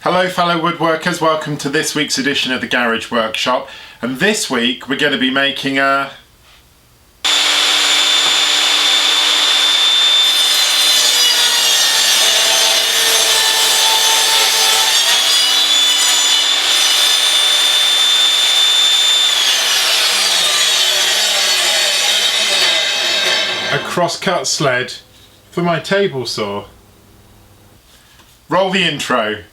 Hello fellow woodworkers, welcome to this week's edition of the Garage Workshop, and this week we're going to be making a cross-cut sled for my table saw. Roll the intro.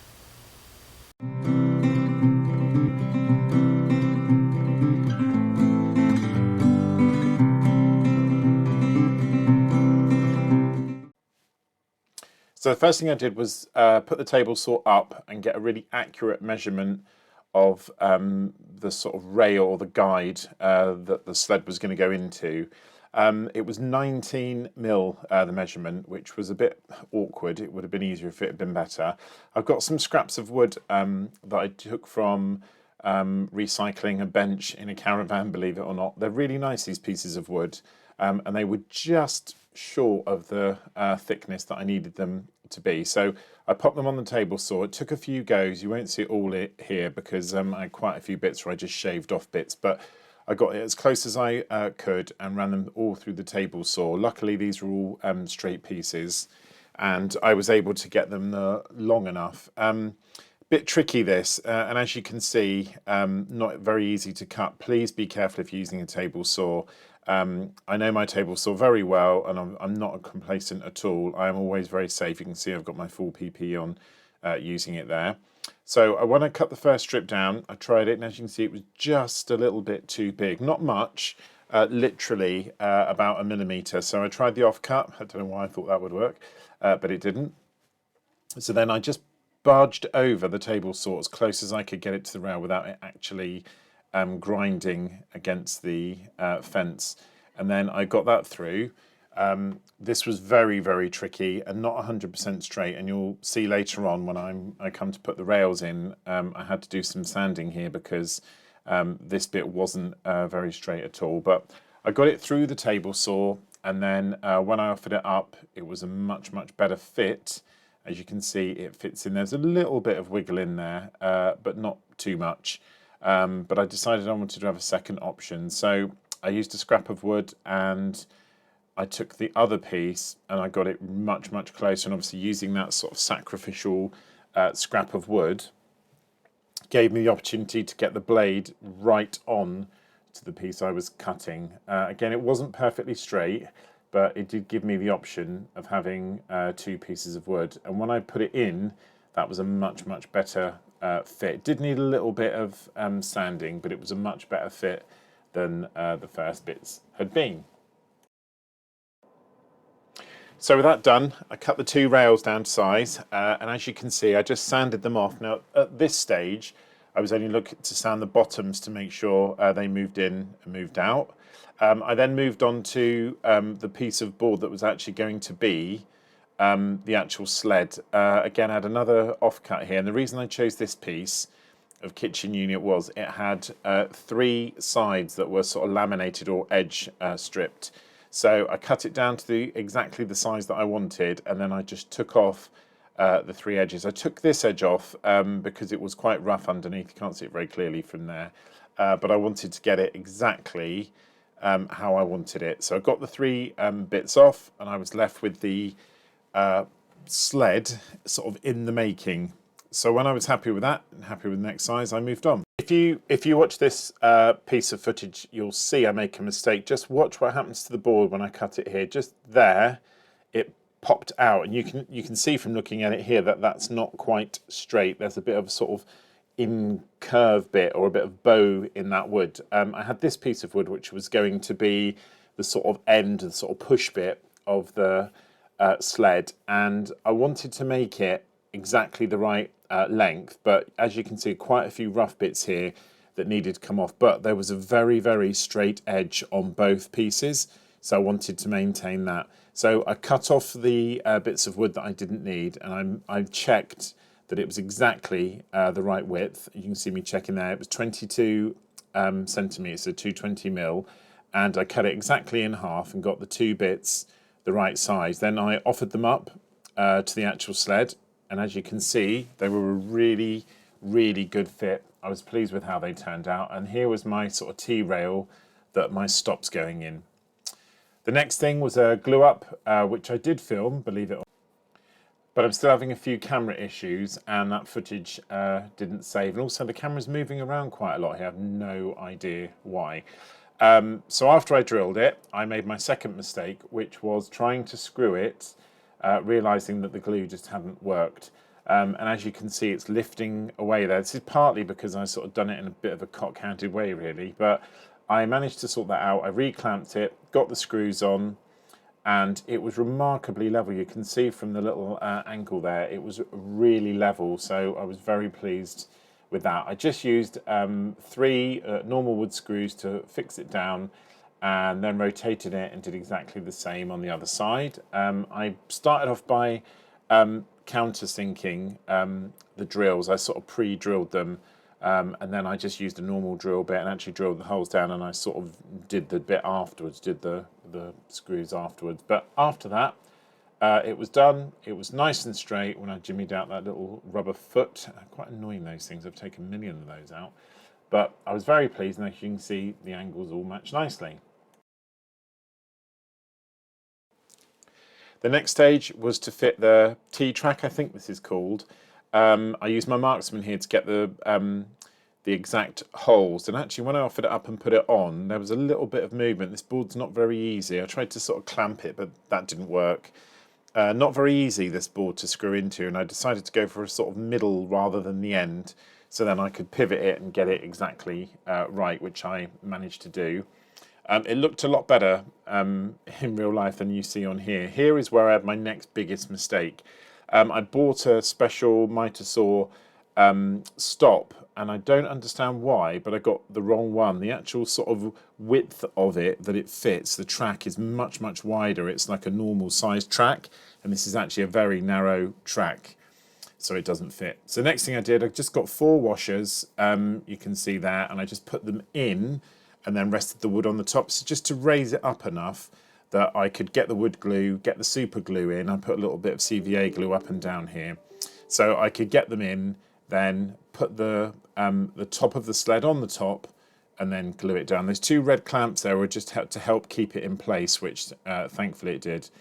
So the first thing I did was put the table saw up and get a really accurate measurement of the sort of rail or the guide that the sled was going to go into. It was 19 mil, the measurement, which was a bit awkward. It would have been easier if it had been better. I've got some scraps of wood that I took from recycling a bench in a caravan, believe it or not. They're really nice, these pieces of wood, and they were just short of the thickness that I needed them to be. So I popped them on the table saw. It took a few goes. You won't see it all here because I had quite a few bits where I just shaved off bits, but I got it as close as I could and ran them all through the table saw. Luckily these were all straight pieces and I was able to get them long enough. Bit tricky this, and as you can see, not very easy to cut. Please be careful if you're using a table saw. I know my table saw very well and I'm not complacent at all. I am always very safe. You can see I've got my full PPE on using it there. So when I cut the first strip down, I tried it and as you can see it was just a little bit too big. Not much, literally about 1 millimetre. So I tried the offcut. I don't know why I thought that would work, but it didn't. So then I just barged over the table saw as close as I could get it to the rail without it actually grinding against the fence, and then I got that through. This was very, very tricky and not 100% straight, and you'll see later on when I come to put the rails in, I had to do some sanding here because this bit wasn't very straight at all, but I got it through the table saw, and then when I offered it up it was a much better fit. As you can see, it fits in. There's a little bit of wiggle in there, but not too much. But I decided I wanted to have a second option. So I used a scrap of wood and I took the other piece and I got it much closer. And obviously using that sort of sacrificial scrap of wood gave me the opportunity to get the blade right on to the piece I was cutting. Again, it wasn't perfectly straight, but it did give me the option of having two pieces of wood. And when I put it in, that was a much better fit. It did need a little bit of sanding, but it was a much better fit than the first bits had been. So with that done, I cut the two rails down to size, and as you can see, I just sanded them off. Now at this stage, I was only looking to sand the bottoms to make sure they moved in and moved out. I then moved on to the piece of board that was actually going to be the actual sled. Again, I had another offcut here, and the reason I chose this piece of kitchen unit was it had three sides that were sort of laminated or edge stripped. So I cut it down to exactly the size that I wanted, and then I just took off the three edges. I took this edge off because it was quite rough underneath. You can't see it very clearly from there, but I wanted to get it exactly how I wanted it. So I got the three bits off, and I was left with the sled sort of in the making. So when I was happy with that and happy with the next size, I moved on. If you watch this piece of footage, you'll see I make a mistake. Just watch what happens to the board when I cut it here. Just there, it popped out, and you can see from looking at it here that that's not quite straight. There's a bit of sort of in curve bit or a bit of bow in that wood. I had this piece of wood which was going to be the sort of end, the sort of push bit of the sled, and I wanted to make it exactly the right length, but as you can see, quite a few rough bits here that needed to come off, but there was a very straight edge on both pieces, so I wanted to maintain that. So I cut off the bits of wood that I didn't need, and I checked that it was exactly the right width. You can see me checking there. It was 22 centimetres, so 220 mil, and I cut it exactly in half and got the two bits the right size. Then I offered them up to the actual sled, and as you can see, they were a really, really good fit. I was pleased with how they turned out, and here was my sort of T-rail that my stop's going in. The next thing was a glue up, which I did film, believe it or not, but I'm still having a few camera issues, and that footage didn't save. And also the camera's moving around quite a lot here. I have no idea why. So after I drilled it, I made my second mistake, which was trying to screw it, realising that the glue just hadn't worked. And as you can see, it's lifting away there. This is partly because I sort of done it in a bit of a cock-handed way, really. But I managed to sort that out. I reclamped it, got the screws on, and it was remarkably level. You can see from the little angle there, it was really level. So I was very pleased with that. I just used 3 normal wood screws to fix it down, and then rotated it and did exactly the same on the other side. I started off by countersinking the drills. I sort of pre-drilled them, and then I just used a normal drill bit and actually drilled the holes down, and I sort of did the bit afterwards, did the screws afterwards. But after that, it was done. It was nice and straight when I jimmied out that little rubber foot. Quite annoying, those things. I've taken a million of those out. But I was very pleased, and as you can see, the angles all match nicely. The next stage was to fit the T-track, I think this is called. I used my marksman here to get the exact holes, and actually when I offered it up and put it on, there was a little bit of movement. This board's not very easy. I tried to sort of clamp it, but that didn't work. Not very easy, this board to screw into, and I decided to go for a sort of middle rather than the end, so then I could pivot it and get it exactly right, which I managed to do. It looked a lot better in real life than you see on here. Here is where I had my next biggest mistake. I bought a special miter saw stop, and I don't understand why, but I got the wrong one. The actual sort of width of it that it fits, the track is much, much wider. It's like a normal size track, and this is actually a very narrow track, so it doesn't fit. So the next thing I did, I just got 4 washers, you can see there, and I just put them in and then rested the wood on the top, so just to raise it up enough that I could get the wood glue, get the super glue in. I put a little bit of CVA glue up and down here, so I could get them in, then put the top of the sled on the top, and then glue it down. There's 2 red clamps there were just to help keep it in place, which thankfully it did.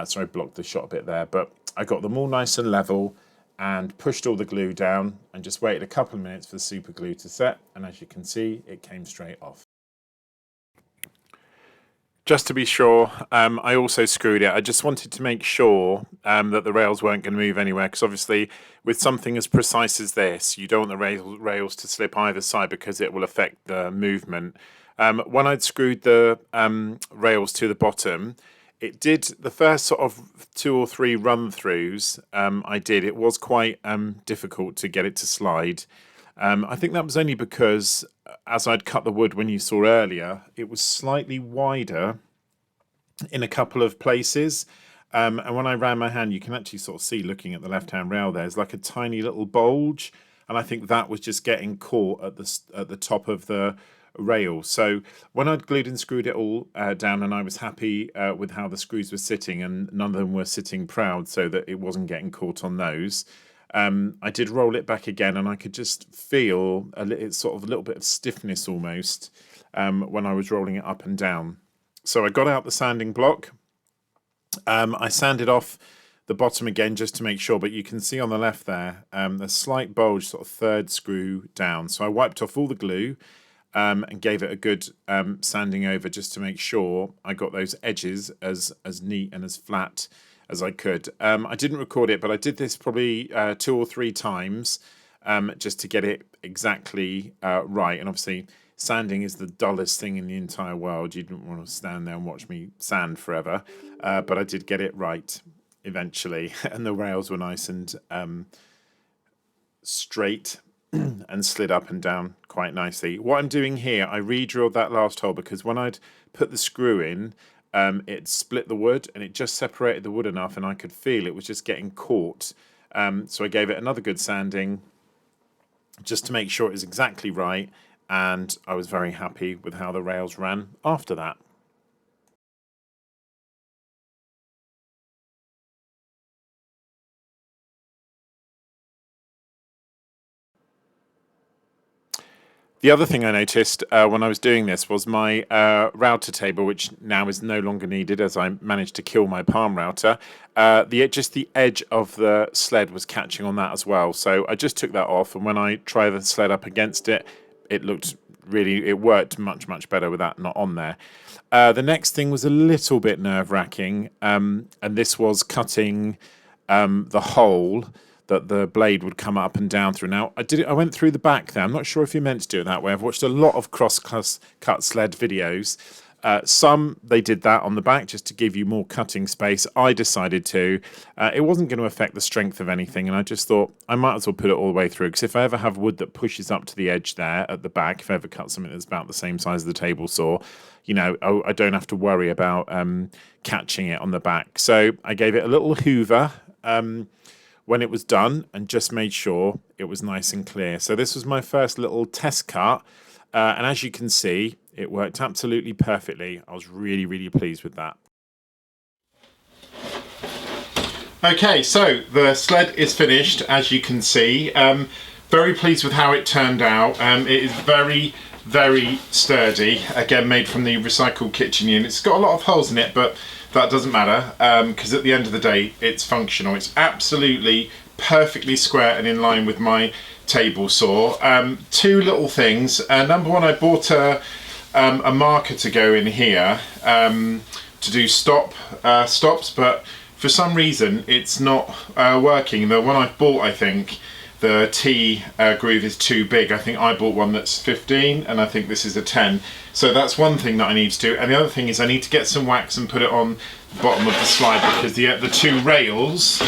So I blocked the shot a bit there, but I got them all nice and level and pushed all the glue down and just waited a couple of minutes for the super glue to set, and as you can see, it came straight off. Just to be sure, I also screwed it. I just wanted to make sure that the rails weren't going to move anywhere, because obviously with something as precise as this, you don't want the rails to slip either side because it will affect the movement. When I'd screwed the rails to the bottom, it did the first sort of 2 or 3 run-throughs it was quite difficult to get it to slide. I think that was only because, as I'd cut the wood when you saw earlier, it was slightly wider in a couple of places. And when I ran my hand, you can actually sort of see, looking at the left-hand rail, there's like a tiny little bulge. And I think that was just getting caught at the top of the rail. So when I'd glued and screwed it all down, and I was happy with how the screws were sitting, and none of them were sitting proud so that it wasn't getting caught on those, I did roll it back again, and I could just feel it's sort of a little bit of stiffness almost when I was rolling it up and down. So I got out the sanding block. I sanded off the bottom again just to make sure, but you can see on the left there a slight bulge, sort of 3rd screw down. So I wiped off all the glue and gave it a good sanding over just to make sure I got those edges as neat and as flat as I could. I didn't record it, but I did this probably 2 or 3 times just to get it exactly right. And obviously, sanding is the dullest thing in the entire world. You didn't want to stand there and watch me sand forever, but I did get it right eventually, and the rails were nice and straight and slid up and down quite nicely. What I'm doing here, I re-drilled that last hole because when I'd put the screw in, it split the wood and it just separated the wood enough, and I could feel it was just getting caught. So I gave it another good sanding just to make sure it was exactly right, and I was very happy with how the rails ran after that. The other thing I noticed when I was doing this was my router table, which now is no longer needed as I managed to kill my palm router. Just the edge of the sled was catching on that as well. So I just took that off, and when I tried the sled up against it, it worked much better with that not on there. The next thing was a little bit nerve-wracking, and this was cutting the hole that the blade would come up and down through. Now, I went through the back there. I'm not sure if you're meant to do it that way. I've watched a lot of cross-cut sled videos. Some, they did that on the back just to give you more cutting space. I decided to. It wasn't going to affect the strength of anything, and I just thought I might as well put it all the way through, because if I ever have wood that pushes up to the edge there at the back, if I ever cut something that's about the same size as the table saw, you know, I don't have to worry about catching it on the back. So I gave it a little hoover when it was done and just made sure it was nice and clear. So this was my first little test cut, and as you can see, it worked absolutely perfectly. I was really pleased with that. Okay, so the sled is finished, as you can see. Very pleased with how it turned out. It is very sturdy. Again, made from the recycled kitchen unit. It's got a lot of holes in it, but that doesn't matter, because at the end of the day, it's functional. It's absolutely perfectly square and in line with my table saw. Two little things. Number one, I bought a marker to go in here to do stops, but for some reason it's not working. The one I've bought, I think the T groove is too big. I think I bought one that's 15 and I think this is a 10. So that's one thing that I need to do. And the other thing is I need to get some wax and put it on the bottom of the slide, because the two rails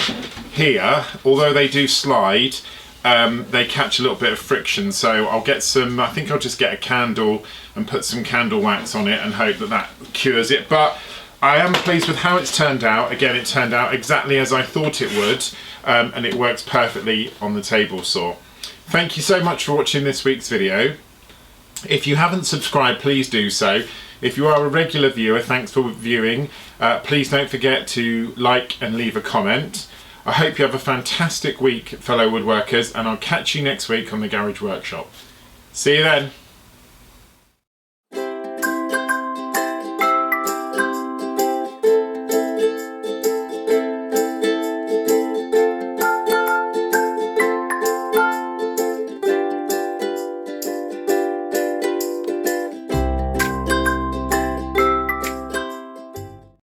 here, although they do slide, they catch a little bit of friction. So I'll get some, I think I'll just get a candle and put some candle wax on it and hope that that cures it. But I am pleased with how it's turned out. Again, it turned out exactly as I thought it would, and it works perfectly on the table saw. Thank you so much for watching this week's video. If you haven't subscribed, please do so. If you are a regular viewer, thanks for viewing. Please don't forget to like and leave a comment. I hope you have a fantastic week, fellow woodworkers, and I'll catch you next week on the Garage Workshop. See you then.